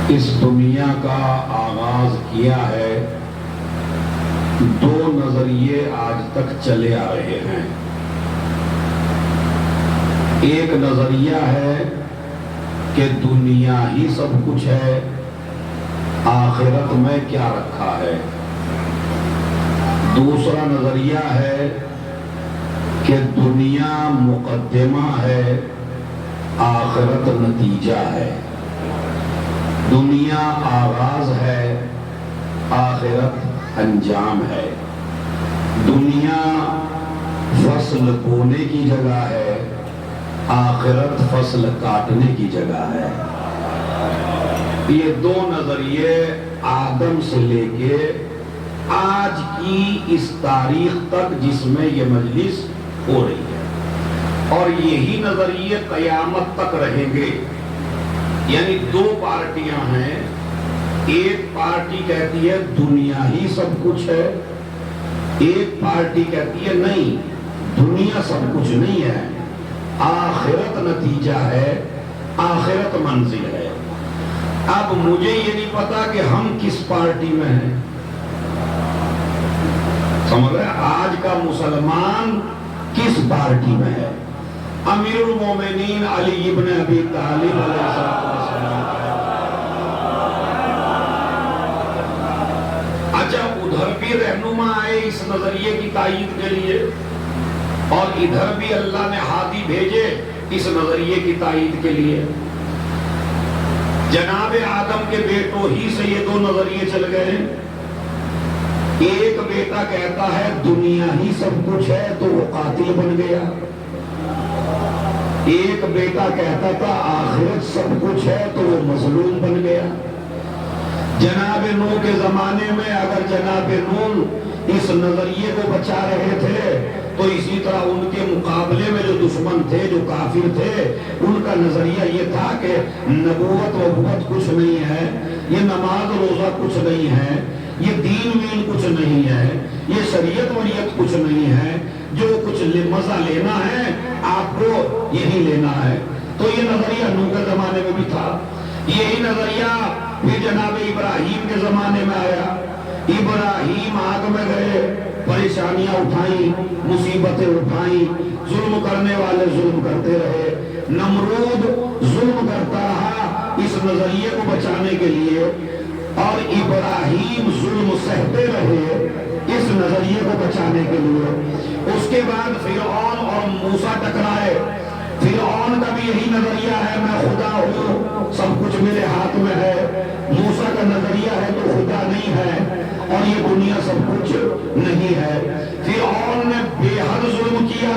اس دنیا کا آغاز کیا ہے، دو نظریے آج تک چلے آ رہے ہیں۔ ایک نظریہ ہے کہ دنیا ہی سب کچھ ہے، آخرت میں کیا رکھا ہے۔ دوسرا نظریہ ہے کہ دنیا مقدمہ ہے، آخرت نتیجہ ہے۔ دنیا آغاز ہے، آخرت انجام ہے۔ دنیا فصل بونے کی جگہ ہے، آخرت فصل کاٹنے کی جگہ ہے۔ یہ دو نظریے آدم سے لے کے آج کی اس تاریخ تک جس میں یہ مجلس ہو رہی ہے، اور یہی نظریے قیامت تک رہیں گے۔ یعنی دو پارٹیاں ہیں، ایک پارٹی کہتی ہے دنیا ہی سب کچھ ہے، ایک پارٹی کہتی ہے نہیں، دنیا سب کچھ نہیں ہے، آخرت نتیجہ ہے، آخرت منزل ہے۔ اب مجھے یہ نہیں پتا کہ ہم کس پارٹی میں ہیں، سمجھ رہے ہیں؟ آج کا مسلمان کس پارٹی میں ہے؟ امیر المومنین علی ابن ابی طالب علیہ السلام۔ اچھا، ادھر بھی رہنما آئے اس نظریے کی تائید کے لیے، اور ادھر بھی اللہ نے ہادی بھیجے اس نظریے کی تائید کے لیے۔ جناب آدم کے بیٹوں ہی سے یہ دو نظریے چل گئے۔ ایک بیٹا کہتا ہے دنیا ہی سب کچھ ہے تو وہ قاتل بن گیا، ایک بیٹا کہتا تھا آخرت سب کچھ ہے تو وہ مظلوم بن گیا۔ جناب نوح کے زمانے میں اگر جناب نوح اس نظریے کو بچا رہے تھے تو اسی طرح ان کے مقابلے میں جو دشمن تھے، جو کافر تھے، ان کا نظریہ یہ تھا کہ نبوت وبوت کچھ نہیں ہے، یہ نماز روزہ کچھ نہیں ہے، یہ دین وین کچھ نہیں ہے، یہ شریعت وریعت کچھ نہیں ہے، جو کچھ مزہ لینا ہے آپ کو یہی لینا ہے۔ تو یہ نظریہ نوح کے زمانے میں بھی تھا۔ یہی نظریہ پھر جناب ابراہیم کے زمانے میں آیا۔ ابراہیم آگ میں گئے، پریشانیاں اٹھائیں، مصیبتیں اٹھائیں، ظلم کرنے والے ظلم کرتے رہے، نمرود ظلم کرتا رہا اس نظریے کو بچانے کے لیے، اور ابراہیم ظلم سہتے رہے اس نظریے کو بچانے کے لیے۔ اس کے بعد فرعون اور موسیٰ ٹکرائے۔ فرعون کا بھی یہی نظریہ ہے، میں خدا ہوں، سب کچھ میرے ہاتھ میں ہے۔ موسیٰ کا نظریہ ہے تو خدا نہیں ہے، اور یہ دنیا سب کچھ نہیں ہے۔ فرعون نے بے حد ظلم کیا،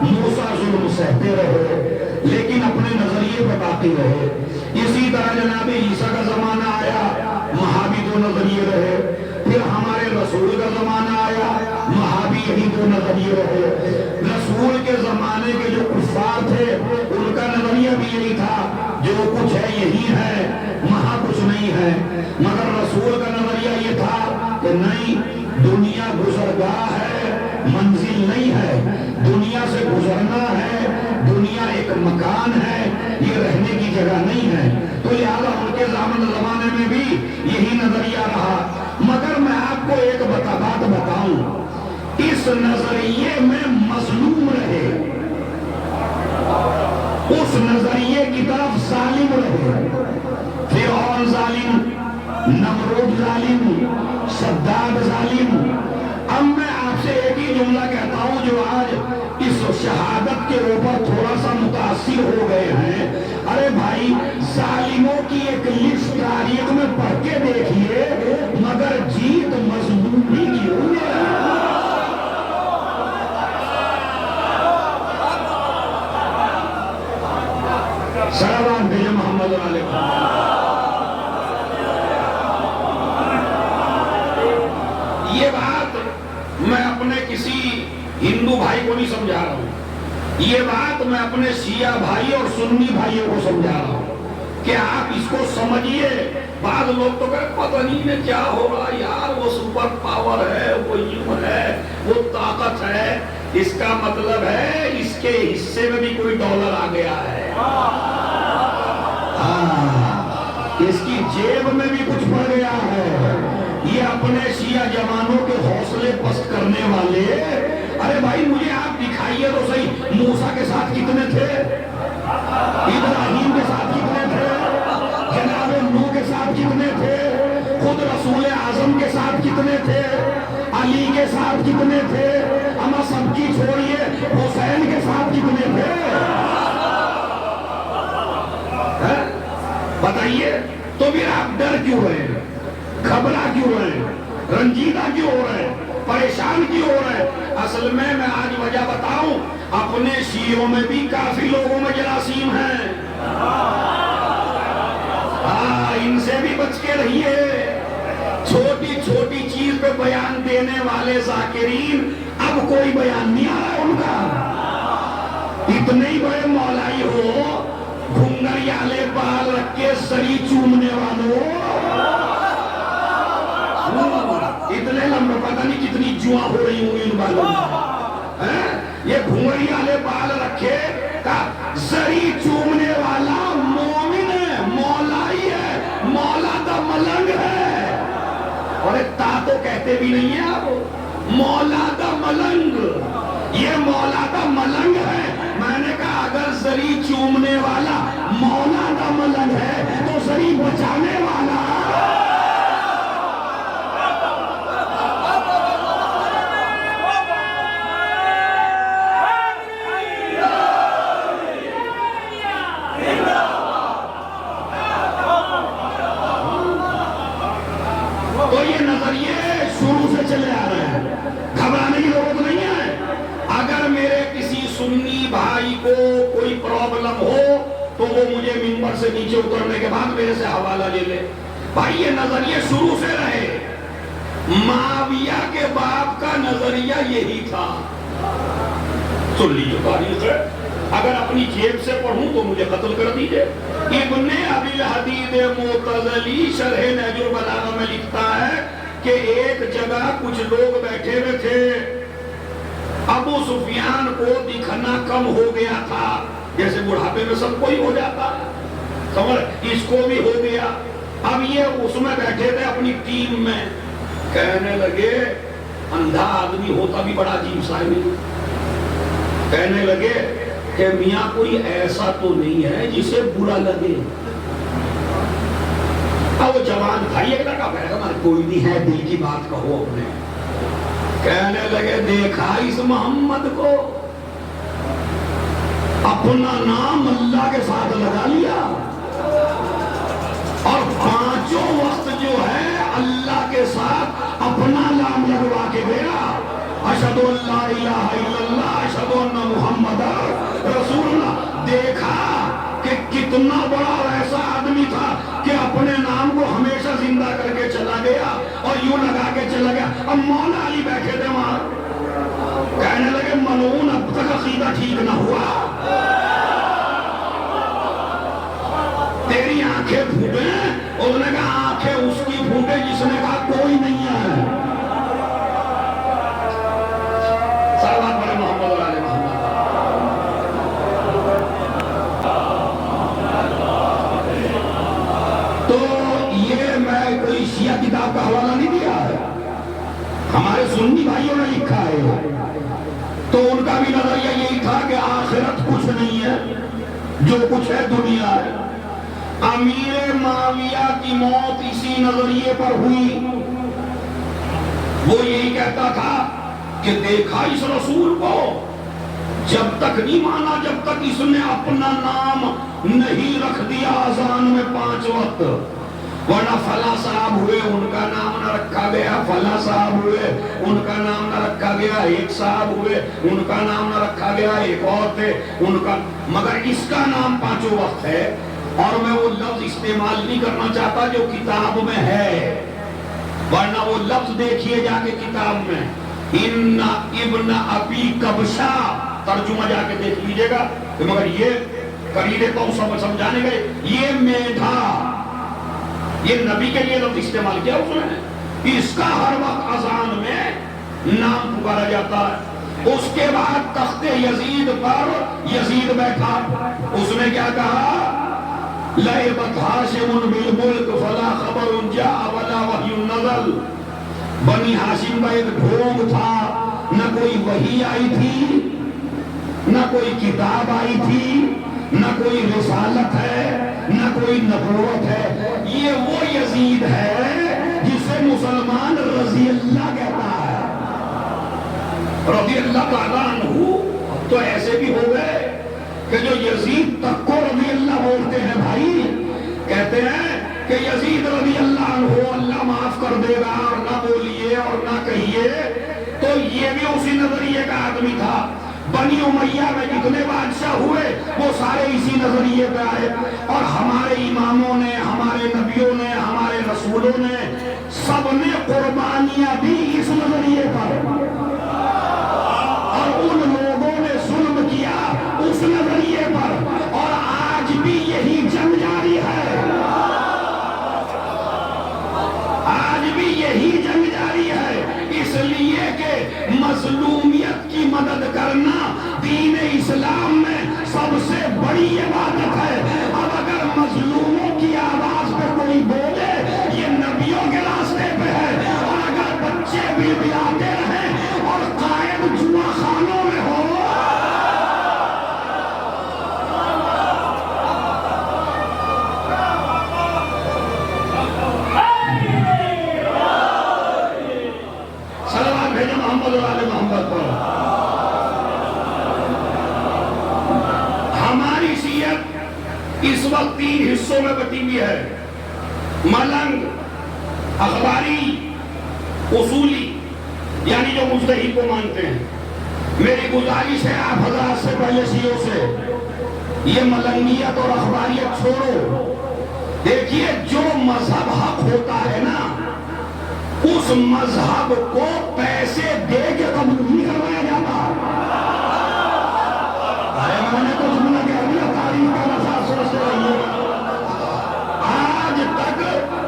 موسیٰ ظلم سہتے رہے، لیکن اپنے نظریے پر باقی رہے۔ اسی طرح جناب عیسیٰ کا زمانہ آیا، وہاں بھی دو نظریے رہے۔ پھر ہمارے رسول کا زمانہ آیا، وہاں بھی یہی دو نظریے رہے۔ رسول کے زمانے کے جو کفار تھے ان کا نظریہ بھی یہی تھا، جو کچھ ہے یہی ہے، وہاں کچھ نہیں ہے۔ مگر رسول کا نظریہ یہ تھا کہ نہیں، دنیا گزرگاہ ہے، منزل نہیں ہے، دنیا سے گزرنا ہے، دنیا ایک مکان ہے، یہ رہنے کی جگہ نہیں ہے۔ تو لہذا ان کے زمانے میں بھی یہی نظریہ رہا۔ مگر میں آپ کو ایک بات بتاؤں، اس نظریے میں مظلوم رہے، اس نظریے کی طرف ظالم رہے۔ فرعون ظالم، نمرود ظالم، صداد ظالم۔ اب میں آپ سے ایک ہی جملہ کہتا ہوں جو آج اس شہادت کے اوپر تھوڑا سا متاثر ہو گئے ہیں۔ ارے بھائی، ظالموں کی ایک لسٹ تاریخ میں پڑھ کے دیکھیے، مگر جیت مظلومی کی ہوئی ہے۔ سلام بھیجے محمد علیہ۔ یہ بات میں اپنے کسی ہندو بھائی کو نہیں سمجھا رہا ہوں، یہ بات میں اپنے شیعہ بھائی اور سنی بھائیوں کو سمجھا رہا ہوں کہ آپ اس کو سمجھیے۔ بعض لوگ تو کہتے پتہ نہیں کیا ہو رہا یار، وہ سپر پاور ہے، وہ یوں ہے، وہ طاقت ہے۔ اس کا مطلب ہے اس کے حصے میں بھی کوئی ڈالر آ گیا ہے۔ اس کی جیب میں بھی کچھ پڑ گیا ہے. یہ اپنے شیعہ جوانوں کے حوصلے پست کرنے والے. ارے بھائی مجھے آپ دکھائیے تو صحیح, موسیٰ کے ساتھ کتنے تھے, ابراہیم کے ساتھ کتنے تھے, جناب نوح کے ساتھ کتنے تھے, خود رسول اعظم کے ساتھ کتنے تھے, علی کے ساتھ کتنے تھے, اما سب کی چھوڑیے حسین کے ساتھ کتنے تھے. بتائیے تو پھر آپ ڈر کیوں رہے ہیں, گھبرا کیوں رہے ہیں, رنجیدہ کیوں ہو رہے ہیں, پریشان کیوں ہو رہے ہیں؟ اصل میں آج وجہ بتاؤں, اپنے شیعوں میں بھی کافی لوگوں میں جراثیم ہیں. ان سے بھی بچ کے رہیے. چھوٹی چھوٹی چیز پہ بیان دینے والے ذاکرین اب کوئی بیان نہیں آ رہا ان کا. اتنے ہی بڑے مولائی ہو, گھنگریالے بال رکھ کے سری چومنے والوں, اتنے لمبے پتہ نہیں کتنی جواں ہو رہی ہوں ان بالوں میں. یہ گھنگریالے بال رکھے کا سری چومنے والا مومن ہے, مولائی ہے, مولا دا ملنگ ہے. اور تا تو کہتے بھی نہیں ہیں آپ, مولا دا ملنگ. یہ مولا دا ملنگ ہے. میں نے کہا اگر زری چومنے والا مولا دا ملنگ ہے تو زری بچانے والا تو یہ نظریے شروع سے چلے آ رہے ہیں, گھبرانے کی ضرورت نہیں ہے. اگر میرے کسی سنی بھائی کو کوئی پرابلم ہو تو وہ مجھے منبر سے نیچے اترنے کے بعد میرے سے حوالہ لے لے. بھائی یہ نظریے شروع سے رہے. معاویہ کے باپ کا نظریہ یہی تھا. سن لیجیے تاریخ ہے, اگر اپنی جیب سے پڑھوں تو مجھے قتل کر دیجئے. ابن ابی الحدید معتزلی شرح نہج البلاغہ میں لکھتا ہے کہ ایک جگہ کچھ لوگ بیٹھے ہوئے تھے. ابو سفیان کو دکھنا کم ہو گیا تھا, جیسے بڑھاپے میں سب کوئی ہو جاتا ہے, سمجھ, اس کو بھی ہو گیا. اب یہ اس میں بیٹھے تھے اپنی ٹیم میں, کہنے لگے اندھا آدمی ہوتا بھی بڑا عجیب سا ہے. کہنے لگے کہ میاں کوئی ایسا تو نہیں ہے جسے برا لگے. اب وہ جوان بھائی ایک لڑکا بیٹھا تھا, کوئی نہیں ہے, دل کی بات کہو اپنے. کہنے لگے دیکھا اس محمد کو, اپنا نام اللہ کے ساتھ لگا لیا اور پانچوں وقت جو ہے اللہ کے ساتھ اپنا نام لگوا کے گیا. اشہد ان لا الہ الا اللہ اشہد ان محمد رسول اللہ. دیکھا کہ کتنا بڑا ایسا آدمی تھا کہ اپنے نام کو ہمیشہ زندہ کر کے چلا گیا اور یوں لگا کے چلا گیا. اب مولا علی بیٹھے تھے وہاں, کہنے لگے ملعون اب تک عقیدہ ٹھیک نہ ہوا, تیری آنکھیں پھوٹے. اس نے کہا آنکھیں اس کی پھوٹے جس نے کہا کوئی نہیں ہے. صلوات پڑھیں محمد اور آل محمد. تو یہ میں کوئی شیعہ کتاب کا حوالہ نہیں دیا ہے, ہمارے سنی بھائیوں نے لکھا ہے. تو ان کا بھی نظریہ یہی تھا کہ آخرت کچھ نہیں ہے, جو کچھ ہے دنیا ہے. امیر معاویہ کی موت اسی نظریے پر ہوئی. وہ یہی کہتا تھا کہ دیکھا اس رسول کو, جب تک نہیں مانا جب تک اس نے اپنا نام نہیں رکھ دیا اذان میں 5 وقت. ورنہ فلاں صاحب ہوئے ان کا نام نہ رکھا گیا, فلاں صاحب ہوئے ان کا نام نہ رکھا گیا, ایک صاحب ہوئے ان کا نام نہ رکھا گیا, ایک اور تھے ان کا, مگر اس کا نام 5 وقت ہے. اور میں وہ لفظ استعمال نہیں کرنا چاہتا جو کتاب میں ہے, ورنہ وہ لفظ دیکھیے جا کے کتاب میں, ان ابن ابی کبشہ, ترجمہ جا کے دیکھ لیجئے گا. مگر یہ کر ہی دیتا ہوں سمجھانے گئے, یہ میڈھا, یہ نبی کے لیے لفظ استعمال کیا اس نے. اس کا ہر وقت اذان میں نام پکارا جاتا ہے. اس کے بعد تخت یزید پر یزید بیٹھا, اس نے کیا کہا, لعبت ہاشم بالملک فلا خبر جاء ولا وحی نزل. بنی ہاشم کا ایک ڈھونگ تھا، نہ کوئی وحی آئی تھی، نہ کوئی کتاب آئی تھی، نہ کوئی رسالت ہے، نہ کوئی نبوت ہے. یہ وہ یزید ہے جسے مسلمان رضی اللہ کہتا ہے. رضی اللہ تعالیٰ عنہ تو ایسے بھی ہو گئے کہ جو یزید تک کو رضی اللہ بولتے ہیں بھائی، کہتے ہیں کہ یزید رضی اللہ عنہ اللہ معاف کر دے گا، اور نہ بولیے اور نہ کہیے. تو یہ بھی اسی نظریے کا آدمی تھا. بنی امیہ میں جتنے بادشاہ ہوئے وہ سارے اسی نظریے پہ آئے، اور ہمارے اماموں نے، ہمارے نبیوں نے، ہمارے رسولوں نے سب نے قربانیاں دی اس نظریے پر، اور ان لوگوں نے ظلم کیا اس نظریے پر، اور آج بھی یہی جنگ جاری ہے. آج بھی یہی جنگ جاری ہے، اس لیے کہ مظلومیت کی مدد کرنا دین اسلام میں سب سے بڑی عبادت ہے. اب اگر مظلوموں کی آواز پہ کوئی بولے یہ نبیوں کے راستے پہ ہے، اور اگر بچے بھی بلاتے رہیں اور قائد جوا خانوں میں ہو. صلوات بھیجو محمد اور آل محمد پر. ہماری شیعت اس وقت 3 حصوں میں بٹی ہوئی ہے: ملنگ، اخباری، اصولی، یعنی جو مجتہد کو مانتے ہیں. میری گزارش ہے آپ حضرات سے، پہلے شیعوں سے، یہ ملنگیت اور اخباریت چھوڑو. دیکھیے جو مذہب حق ہوتا ہے نا، اس مذہب کو پیسے دے کے قبول نہیں کروایا جاتا. میں نے کچھ منہ کہہ دیا، تاریخ کا نفاذ سوچتے رہیے. آج تک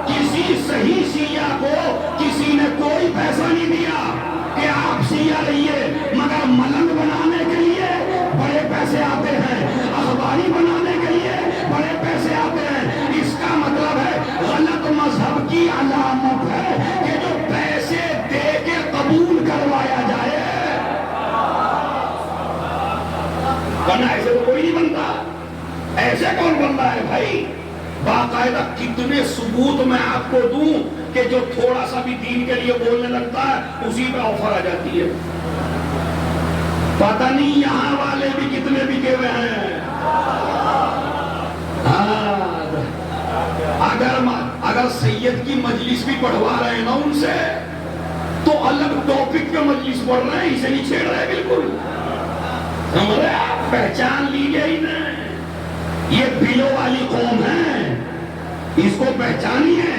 کسی صحیح شیعہ کو کسی نے کوئی پیسہ نہیں دیا کہ آپ شیعہ رہیے، مگر ملنگ بنانے کے لیے بڑے پیسے آتے ہیں، اخباری بنانے کے لیے بڑے پیسے آتے ہیں. اس کا مطلب ہے غلط مذہب کی علامت ہے کہ جو پیسے دے کے قبول کروایا جائے، ورنہ ایسے تو کوئی نہیں بنتا. ایسے کون بنتا ہے بھائی؟ باقاعدہ کتنے ثبوت میں آپ کو دوں کہ جو تھوڑا سا بھی دین کے لیے بولنے لگتا ہے اسی پہ آفر آ جاتی ہے. پتہ نہیں یہاں والے بھی کتنے بکے ہوئے ہیں. اگر سید کی مجلس بھی پڑھوا رہے ہیں نا ان سے، تو الگ ٹاپک پہ مجلس پڑھ رہے ہیں، اسے نہیں چھیڑ رہے. بالکل سمجھ رہے آپ؟ پہچان لیجیے ہی نہیں، یہ بلو والی قوم ہے، اس کو پہچانیے.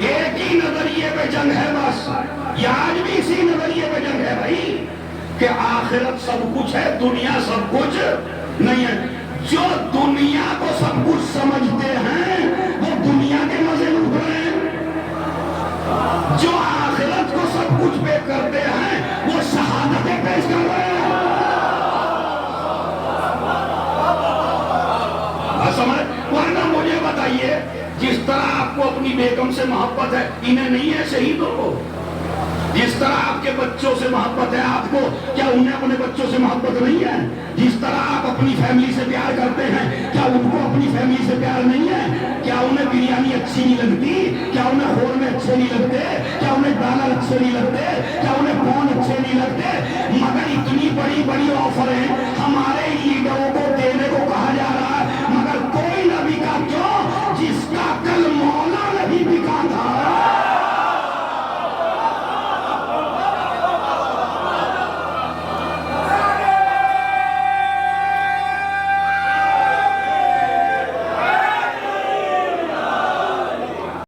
ایک ہی نظریے پہ جنگ ہے بس. یہ آج بھی اسی نظریے پہ جنگ ہے بھائی کہ آخرت سب کچھ ہے، دنیا سب کچھ نہیں ہے. جو دنیا کو سب کچھ سمجھتے ہیں وہ دنیا کے مزے لوٹ رہے ہیں، جو آخرت کو سب کچھ پے کرتے ہیں وہ شہادتیں پیش کر رہے ہیں. ورنہ مجھے بتائیے، جس طرح آپ کو اپنی بیگم سے محبت ہے، انہیں نہیں ہے شہیدوں کو؟ جس طرح آپ کے بچوں سے محبت ہے آپ کو، کیا انہیں اپنے بچوں سے محبت نہیں ہے؟ جس طرح آپ اپنی فیملی سے پیار کرتے ہیں، کیا ان کو اپنی فیملی سے پیار نہیں ہے؟ کیا انہیں بریانی اچھی نہیں لگتی؟ کیا انہیں خورمے اچھے نہیں لگتے؟ کیا انہیں ڈالر اچھے نہیں لگتے؟ کیا انہیں فون اچھے نہیں لگتے؟ مگر اتنی بڑی بڑی آفریں ہمارے